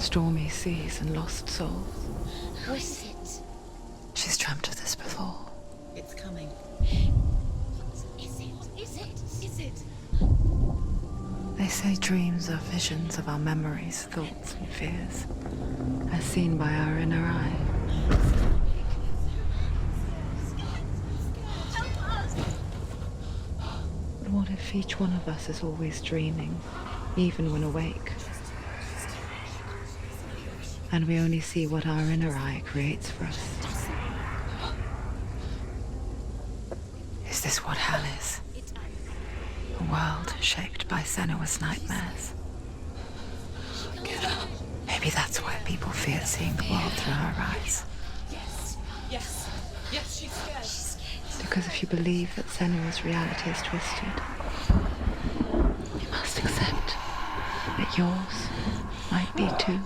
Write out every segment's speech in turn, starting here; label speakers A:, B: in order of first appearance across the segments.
A: stormy seas and lost souls.
B: Who is it?
A: She's dreamt of this before.
B: It's coming. Is it?
A: They say dreams are visions of our memories, thoughts and fears, as seen by our inner eye. But what if each one of us is always dreaming, even when awake? And we only see what our inner eye creates for us. Is this what hell is? A world shaped by Senua's nightmares. Maybe that's why people fear seeing the world through her eyes.
B: Yes, she's scared.
A: Because if you believe that Senua's reality is twisted, you must accept that yours might be too.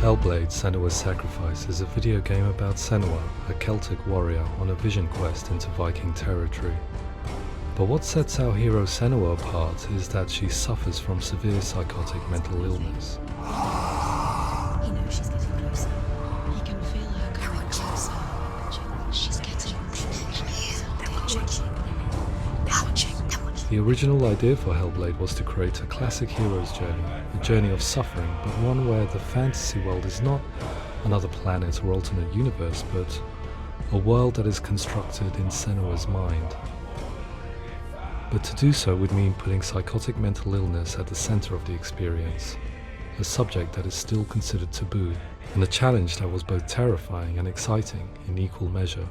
C: Hellblade: Senua's Sacrifice is a video game about Senua, a Celtic warrior on a vision quest into Viking territory. But what sets our hero Senua apart is that she suffers from severe psychotic mental illness.
B: He knows she's getting closer. He can feel her coming closer. She's getting closer. They're watching.
C: The original idea for Hellblade was to create a classic hero's journey, a journey of suffering, but one where the fantasy world is not another planet or alternate universe, but a world that is constructed in Senua's mind. But to do so would mean putting psychotic mental illness at the center of the experience, a subject that is still considered taboo, and a challenge that was both terrifying and exciting in equal measure.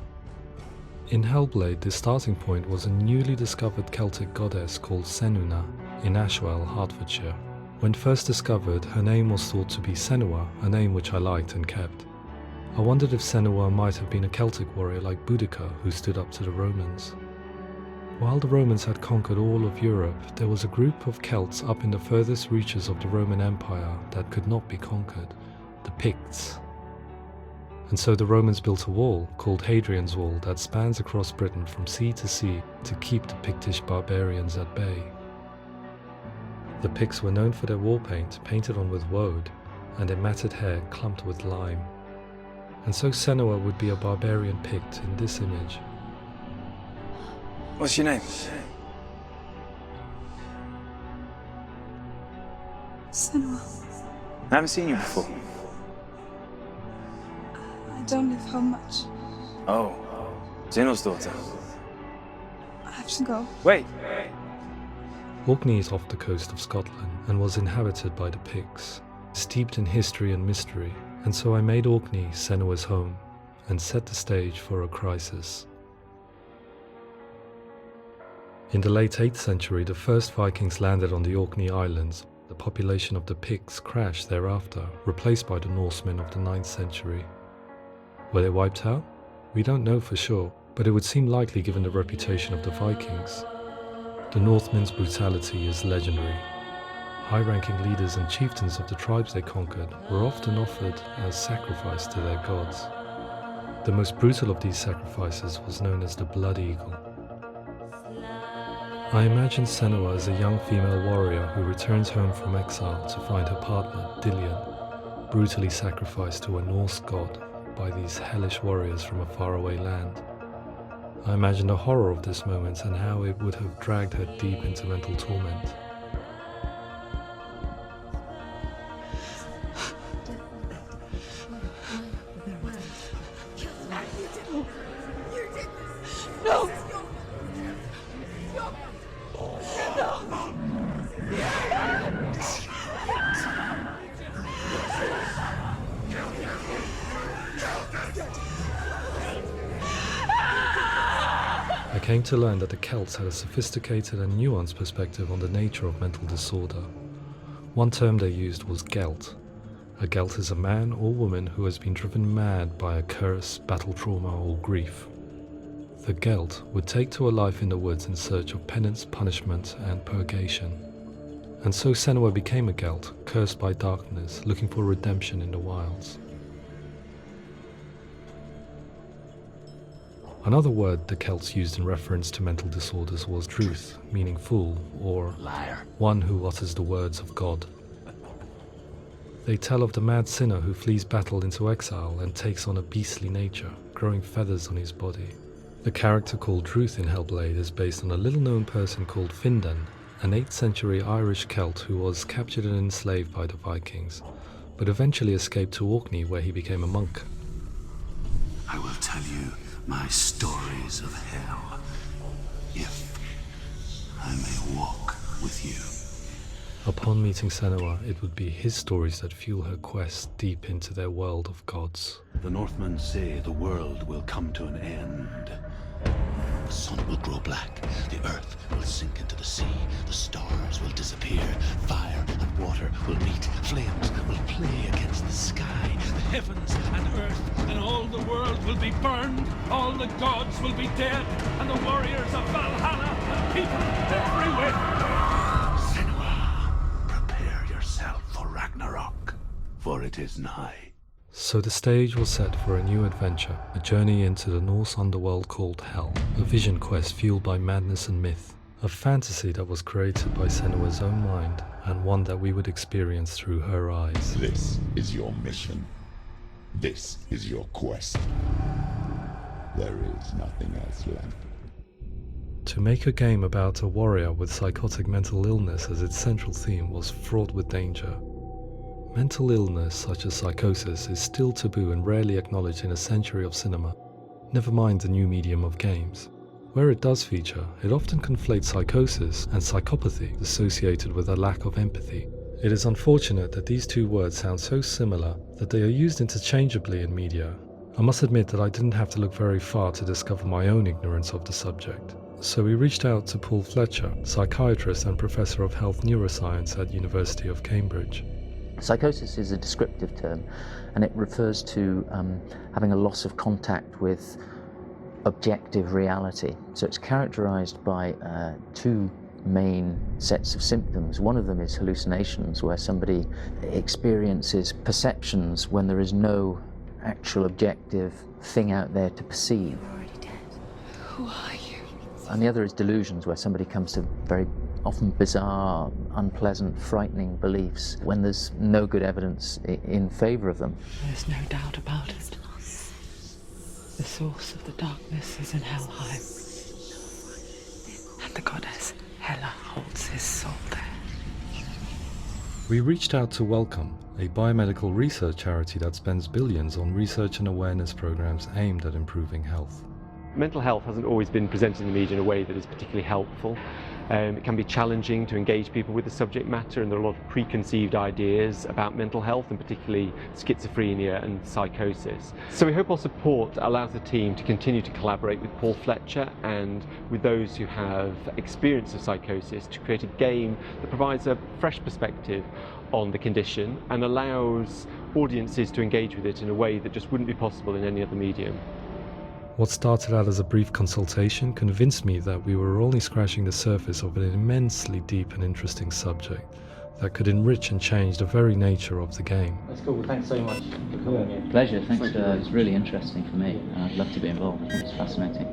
C: In Hellblade, the starting point was a newly discovered Celtic goddess called Senua in Ashwell, Hertfordshire. When first discovered, her name was thought to be Senua, a name which I liked and kept. I wondered if Senua might have been a Celtic warrior like Boudica who stood up to the Romans. While the Romans had conquered all of Europe, there was a group of Celts up in the furthest reaches of the Roman Empire that could not be conquered, the Picts. And so the Romans built a wall, called Hadrian's Wall, that spans across Britain from sea to sea to keep the Pictish barbarians at bay. The Picts were known for their war paint, painted on with woad, and their matted hair clumped with lime. And so Senua would be a barbarian Pict in this image.
D: What's your name?
E: Senua.
D: I haven't seen you before.
E: I don't live home much.
D: Oh, Zeno's daughter.
E: I have to go.
D: Wait!
C: Orkney is off the coast of Scotland and was inhabited by the Picts, steeped in history and mystery, and so I made Orkney Senua's home and set the stage for a crisis. In the late 8th century, the first Vikings landed on the Orkney Islands. The population of the Picts crashed thereafter, replaced by the Norsemen of the 9th century. Were they wiped out? We don't know for sure, but it would seem likely given the reputation of the Vikings. The Northmen's brutality is legendary. High-ranking leaders and chieftains of the tribes they conquered were often offered as sacrifice to their gods. The most brutal of these sacrifices was known as the Blood Eagle. I imagine Senua as a young female warrior who returns home from exile to find her partner, Dillion, brutally sacrificed to a Norse god by these hellish warriors from a faraway land. I imagine the horror of this moment and how it would have dragged her deep into mental torment.
E: No!
C: I came to learn that the Celts had a sophisticated and nuanced perspective on the nature of mental disorder. One term they used was Gelt. A Gelt is a man or woman who has been driven mad by a curse, battle trauma, or grief. The Gelt would take to a life in the woods in search of penance, punishment, and purgation. And so Senua became a Gelt, cursed by darkness, looking for redemption in the wilds. Another word the Celts used in reference to mental disorders was druth, meaning fool, or
F: Liar.
C: one who utters the words of God. They tell of the mad sinner who flees battle into exile and takes on a beastly nature, growing feathers on his body. The character called Druth in Hellblade is based on a little-known person called Findan, an 8th century Irish Celt who was captured and enslaved by the Vikings, but eventually escaped to Orkney where he became a monk.
F: I will tell you my stories of hell, if I may walk with you.
C: Upon meeting Senua, it would be his stories that fuel her quest deep into their world of gods.
F: The Northmen say the world will come to an end. The sun will grow black, the earth will sink into the sea, the stars will disappear, fire and water will meet, flames will play against the sky, the heavens and earth and all the world will be burned, all the gods will be dead, and the warriors of Valhalla and people everywhere. Senua, prepare yourself for Ragnarok, for it is nigh.
C: So the stage was set for a new adventure, a journey into the Norse underworld called Hell, a vision quest fueled by madness and myth, a fantasy that was created by Senua's own mind, and one that we would experience through her eyes.
G: This is your mission. This is your quest. There is nothing else left.
C: To make a game about a warrior with psychotic mental illness as its central theme was fraught with danger. Mental illness, such as psychosis, is still taboo and rarely acknowledged in a century of cinema, never mind the new medium of games. Where it does feature, it often conflates psychosis and psychopathy associated with a lack of empathy. It is unfortunate that these two words sound so similar that they are used interchangeably in media. I must admit that I didn't have to look very far to discover my own ignorance of the subject. So we reached out to Paul Fletcher, psychiatrist and professor of health neuroscience at University of Cambridge.
H: Psychosis is a descriptive term, and it refers to having a loss of contact with objective reality. So it's characterized by two main sets of symptoms. One of them is hallucinations, where somebody experiences perceptions when there is no actual objective thing out there to perceive.
B: You're already dead. Who are you?
H: And the other is delusions, where somebody comes to very often bizarre, unpleasant, frightening beliefs when there's no good evidence in favor of them.
A: There's no doubt about it. The source of the darkness is in Helheim. And the goddess Hela holds his soul there.
C: We reached out to Welcome, a biomedical research charity that spends billions on research and awareness programs aimed at improving health.
I: Mental health hasn't always been presented in the media in a way that is particularly helpful. It can be challenging to engage people with the subject matter, and there are a lot of preconceived ideas about mental health, and particularly schizophrenia and psychosis. So we hope our support allows the team to continue to collaborate with Paul Fletcher and with those who have experience of psychosis to create a game that provides a fresh perspective on the condition and allows audiences to engage with it in a way that just wouldn't be possible in any other medium.
C: What started out as a brief consultation convinced me that we were only scratching the surface of an immensely deep and interesting subject that could enrich and change the very nature of the game.
H: That's cool. Thanks so much for coming here. Pleasure. Thanks. It was really interesting for me, and I'd love to be involved. I think it's fascinating.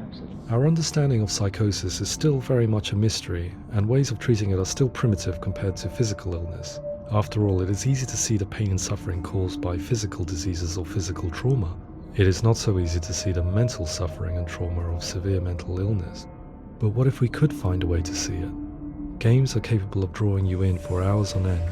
H: Absolutely.
C: Our understanding of psychosis is still very much a mystery, and ways of treating it are still primitive compared to physical illness. After all, it is easy to see the pain and suffering caused by physical diseases or physical trauma. It is not so easy to see the mental suffering and trauma of severe mental illness. But what if we could find a way to see it? Games are capable of drawing you in for hours on end,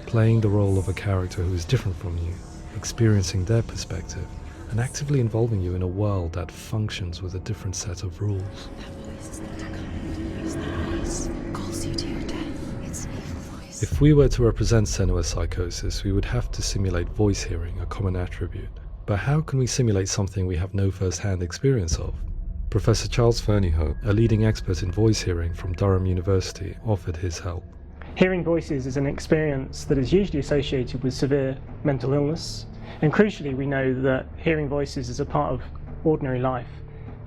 C: playing the role of a character who is different from you, experiencing their perspective, and actively involving you in a world that functions with a different set of rules.
B: That voice is not a command. That voice calls you to your death. It's an evil voice.
C: If we were to represent Senua's psychosis, we would have to simulate voice hearing, a common attribute. But how can we simulate something we have no first-hand experience of? Professor Charles Fernyhough, a leading expert in voice hearing from Durham University, offered his help.
J: Hearing voices is an experience that is usually associated with severe mental illness, and crucially we know that hearing voices is a part of ordinary life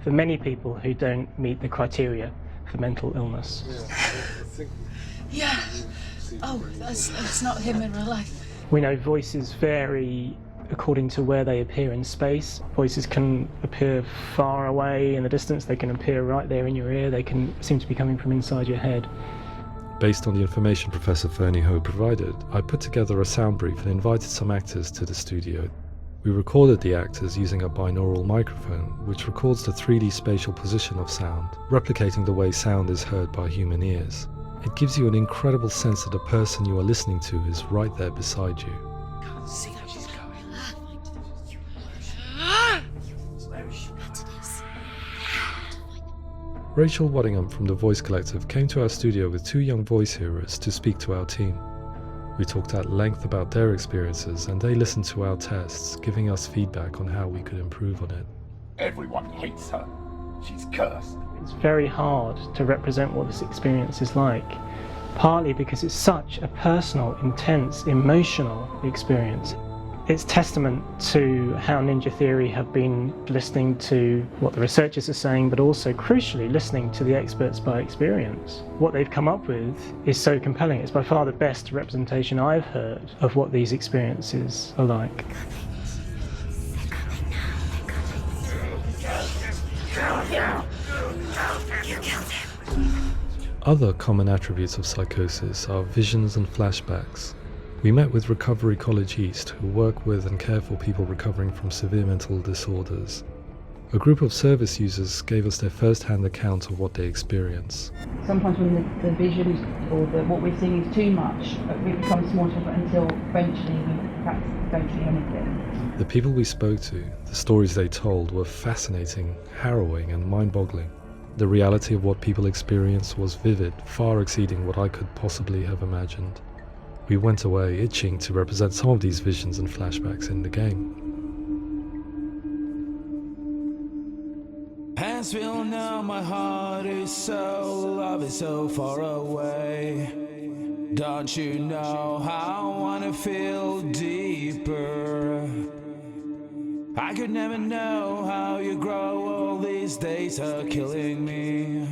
J: for many people who don't meet the criteria for mental illness.
E: Yeah. Oh, that's not him in real life.
J: We know voices vary according to where they appear in space. Voices can appear far away in the distance, they can appear right there in your ear, they can seem to be coming from inside your head.
C: Based on the information Professor Fernie Ho provided, I put together a sound brief and invited some actors to the studio. We recorded the actors using a binaural microphone, which records the 3D spatial position of sound, replicating the way sound is heard by human ears. It gives you an incredible sense that the person you are listening to is right there beside you.
F: Can't see how she's going.
C: Rachel Waddingham from the Voice Collective came to our studio with 2 young voice hearers to speak to our team. We talked at length about their experiences and they listened to our tests, giving us feedback on how we could improve on it.
G: Everyone hates her. She's cursed.
J: It's very hard to represent what this experience is like, partly because it's such a personal, intense, emotional experience. It's testament to how Ninja Theory have been listening to what the researchers are saying, but also, crucially, listening to the experts by experience. What they've come up with is so compelling. It's by far the best representation I've heard of what these experiences are like.
C: Other common attributes of psychosis are visions and flashbacks. We met with Recovery College East, who work with and care for people recovering from severe mental disorders. A group of service users gave us their first-hand account of what they experience.
K: Sometimes when the visions or what we're seeing is too much, it becomes more difficult until eventually we perhaps don't see anything.
C: The people we spoke to, the stories they told, were fascinating, harrowing and mind-boggling. The reality of what people experienced was vivid, far exceeding what I could possibly have imagined. We went away itching to represent some of these visions and flashbacks in the game.
L: As we all know, my heart is so, love is so far away. Don't you know how I wanna feel deeper? I could never know how you grow, all these days are killing me.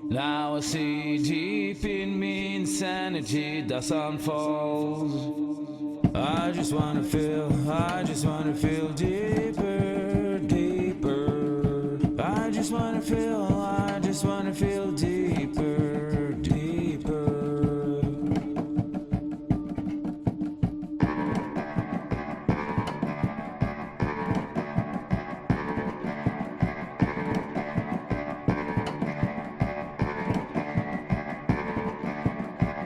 L: Now I see deep in me insanity does unfold. I just wanna feel deeper, deeper. I just wanna feel deeper, deeper.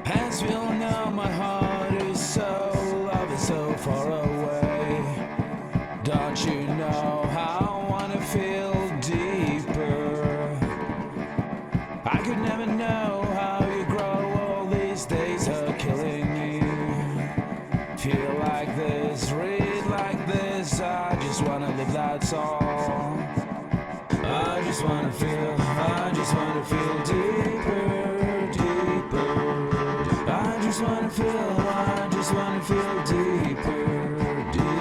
L: As we all know, my heart is so, love is so far away. Don't you know how I wanna feel deeper? I could never know how you grow, all these days are killing me. Feel like this, read like this, I just wanna live, that's all. I just wanna feel deeper, deeper. I just wanna feel deeper, deeper.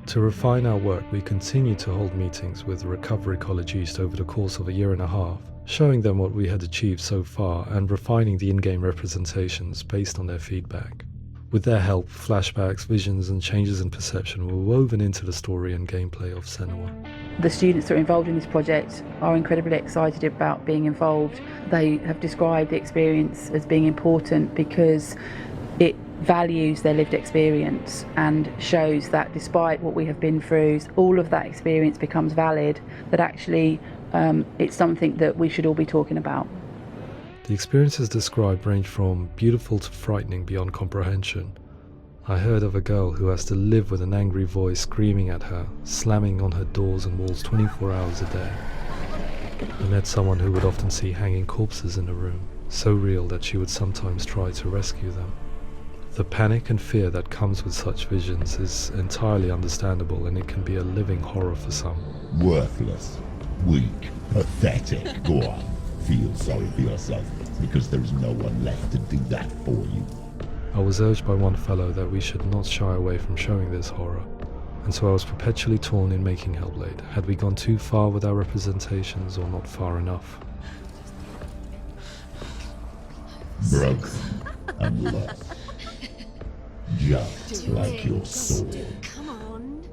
C: To refine our work, we continue to hold meetings with Recovery College East over the course of a year and a half, showing them what we had achieved so far and refining the in-game representations based on their feedback. With their help, flashbacks, visions and changes in perception were woven into the story and gameplay of Senua.
K: The students that are involved in this project are incredibly excited about being involved. They have described the experience as being important because it values their lived experience and shows that despite what we have been through, all of that experience becomes valid, that actually it's something that we should all be talking about.
C: The experiences described range from beautiful to frightening beyond comprehension. I heard of a girl who has to live with an angry voice screaming at her, slamming on her doors and walls 24 hours a day. I met someone who would often see hanging corpses in a room, so real that she would sometimes try to rescue them. The panic and fear that comes with such visions is entirely understandable, and it can be a living horror for some.
G: Worthless, weak, pathetic. Go on, feel sorry for yourself, because there is no one left to do that for you.
C: I was urged by one fellow that we should not shy away from showing this horror, and so I was perpetually torn in making Hellblade. Had we gone too far with our representations or not far enough?
G: broken and lost. Just like your soul.
B: Come on.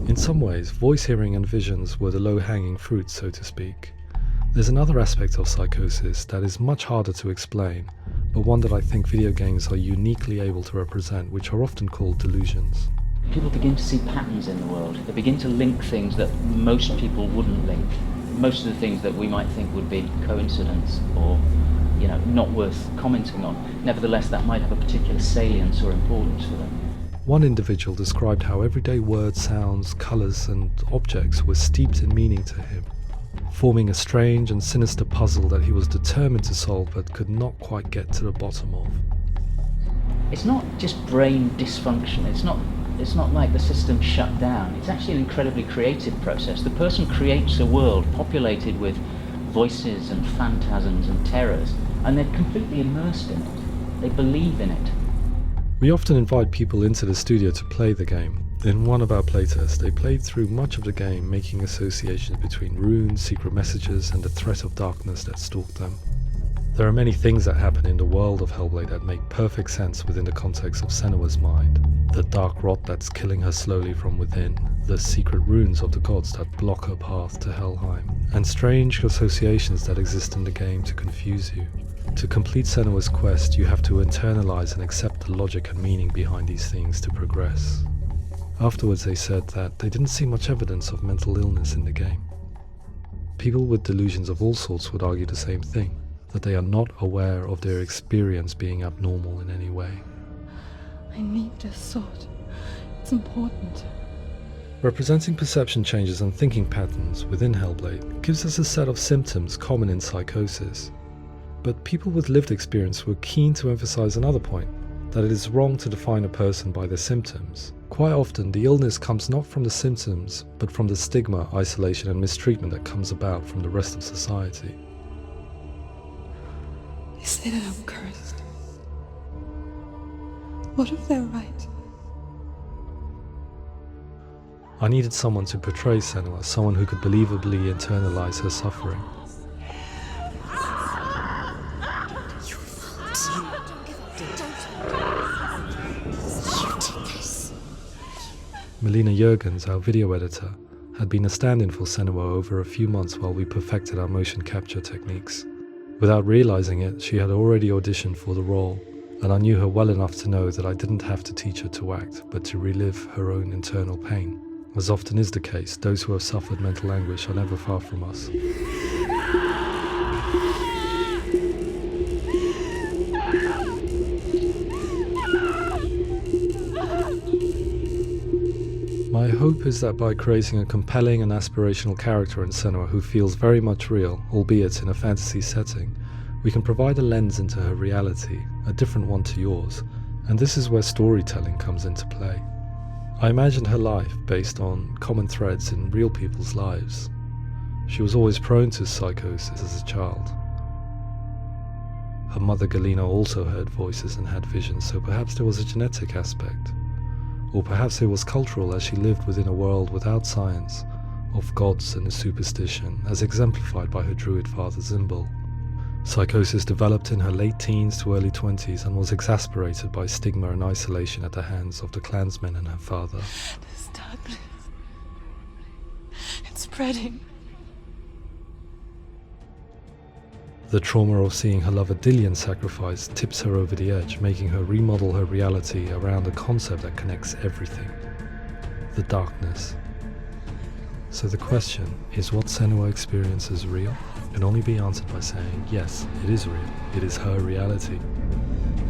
C: In some ways, voice hearing and visions were the low-hanging fruit, so to speak. There's another aspect of psychosis that is much harder to explain, but one that I think video games are uniquely able to represent, which are often called delusions.
H: People begin to see patterns in the world. They begin to link things that most people wouldn't link. Most of the things that we might think would be coincidence or, not worth commenting on. Nevertheless, that might have a particular salience or importance for them.
C: One individual described how everyday words, sounds, colours and objects were steeped in meaning to him, forming a strange and sinister puzzle that he was determined to solve but could not quite get to the bottom of.
H: It's not just brain dysfunction. It's not like the system shut down. It's actually an incredibly creative process. The person creates a world populated with voices and phantasms and terrors, and they're completely immersed in it. They believe in it.
C: We often invite people into the studio to play the game. In one of our playtests, they played through much of the game, making associations between runes, secret messages, and the threat of darkness that stalked them. There are many things that happen in the world of Hellblade that make perfect sense within the context of Senua's mind. The dark rot that's killing her slowly from within, the secret runes of the gods that block her path to Helheim, and strange associations that exist in the game to confuse you. To complete Senua's quest, you have to internalize and accept the logic and meaning behind these things to progress. Afterwards they said that they didn't see much evidence of mental illness in the game. People with delusions of all sorts would argue the same thing, that they are not aware of their experience being abnormal in any way.
E: I need this sword. It's important.
C: Representing perception changes and thinking patterns within Hellblade gives us a set of symptoms common in psychosis. But people with lived experience were keen to emphasize another point, that it is wrong to define a person by their symptoms. Quite often, the illness comes not from the symptoms, but from the stigma, isolation and mistreatment that comes about from the rest of society.
E: They say that I'm cursed. What if they're right?
C: I needed someone to portray Senua, someone who could believably internalize her suffering. Melina Jurgens, our video editor, had been a stand-in for Senua over a few months while we perfected our motion capture techniques. Without realizing it, she had already auditioned for the role, and I knew her well enough to know that I didn't have to teach her to act, but to relive her own internal pain. As often is the case, those who have suffered mental anguish are never far from us. My hope is that by creating a compelling and aspirational character in Senua who feels very much real, albeit in a fantasy setting, we can provide a lens into her reality, a different one to yours, and this is where storytelling comes into play. I imagined her life based on common threads in real people's lives. She was always prone to psychosis as a child. Her mother Galina also heard voices and had visions, so perhaps there was a genetic aspect. Or perhaps it was cultural, as she lived within a world without science, of gods and a superstition, as exemplified by her druid father Zimbal. Psychosis developed in her late teens to early 20s and was exacerbated by stigma and isolation at the hands of the clansmen and her father.
E: This darkness. It's spreading.
C: The trauma of seeing her lover Dillian sacrificed tips her over the edge, making her remodel her reality around a concept that connects everything: the darkness. So the question, is what Senua experiences real? Can only be answered by saying, yes, it is real. It is her reality.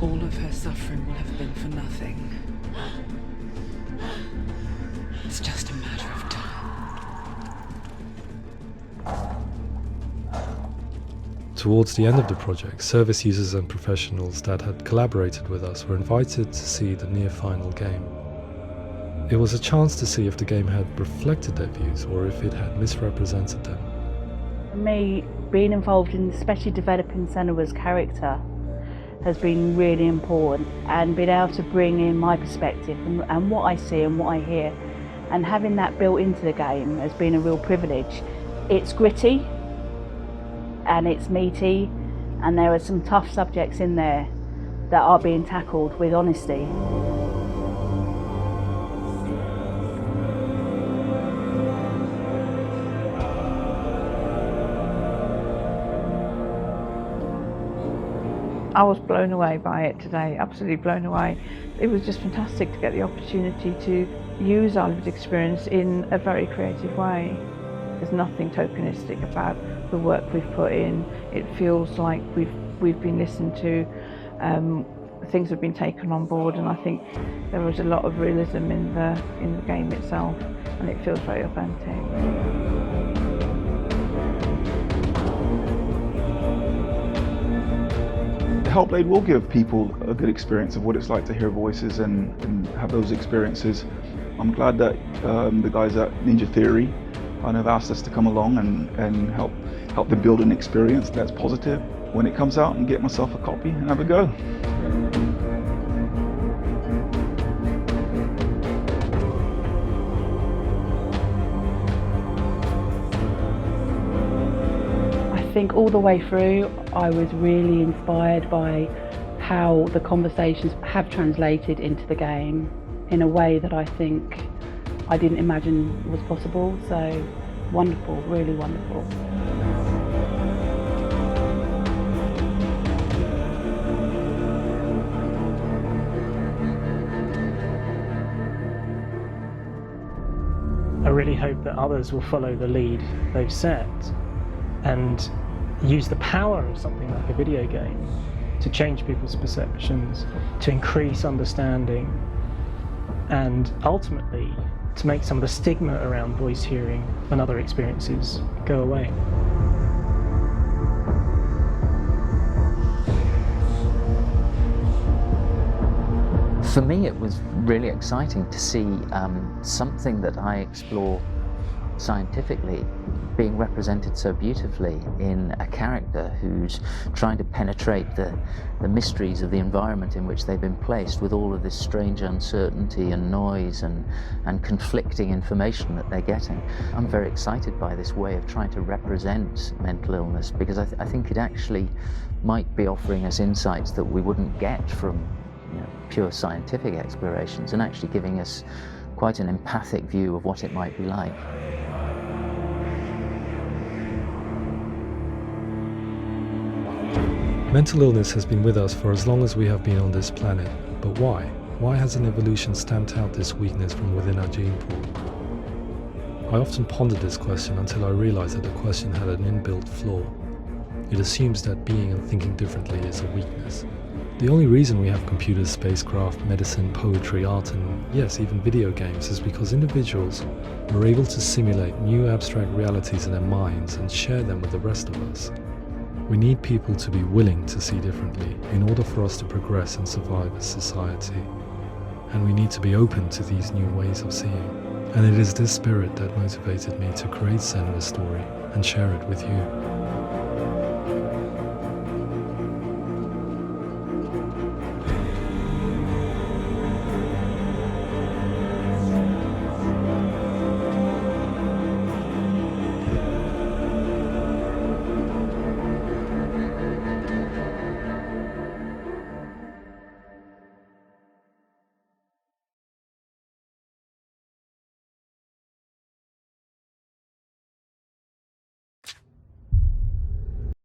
A: All of her suffering will have been for nothing. It's just a matter of time.
C: Towards the end of the project, service users and professionals that had collaborated with us were invited to see the near-final game. It was a chance to see if the game had reflected their views or if it had misrepresented them.
K: For me, being involved in especially developing Senua's character has been really important, and being able to bring in my perspective and what I see and what I hear and having that built into the game has been a real privilege. It's gritty and it's meaty, and there are some tough subjects in there that are being tackled with honesty.
M: I was blown away by it today, absolutely blown away. It was just fantastic to get the opportunity to use our lived experience in a very creative way. There's nothing tokenistic about the work we've put in. It feels like we've been listened to, things have been taken on board, and I think there was a lot of realism in the game itself, and it feels very authentic.
N: Hellblade will give people a good experience of what it's like to hear voices and have those experiences. I'm glad that the guys at Ninja Theory kind of asked us to come along and help them build an experience that's positive when it comes out, and get myself a copy and have a go.
K: I think all the way through I was really inspired by how the conversations have translated into the game in a way that I think I didn't imagine was possible. So wonderful, really wonderful.
J: I really hope that others will follow the lead they've set and use the power of something like a video game to change people's perceptions, to increase understanding, and ultimately to make some of the stigma around voice hearing and other experiences go away.
H: For me, it was really exciting to see something that I explore scientifically being represented so beautifully in a character who's trying to penetrate the mysteries of the environment in which they've been placed, with all of this strange uncertainty and noise and conflicting information that they're getting. I'm very excited by this way of trying to represent mental illness, because I think it actually might be offering us insights that we wouldn't get from pure scientific explorations, and actually giving us quite an empathic view of what it might be like.
C: Mental illness has been with us for as long as we have been on this planet, but why? Why hasn't evolution stamped out this weakness from within our gene pool? I often pondered this question until I realized that the question had an inbuilt flaw. It assumes that being and thinking differently is a weakness. The only reason we have computers, spacecraft, medicine, poetry, art, and yes, even video games is because individuals are able to simulate new abstract realities in their minds and share them with the rest of us. We need people to be willing to see differently in order for us to progress and survive as society. And we need to be open to these new ways of seeing. And it is this spirit that motivated me to create Senua's story and share it with you.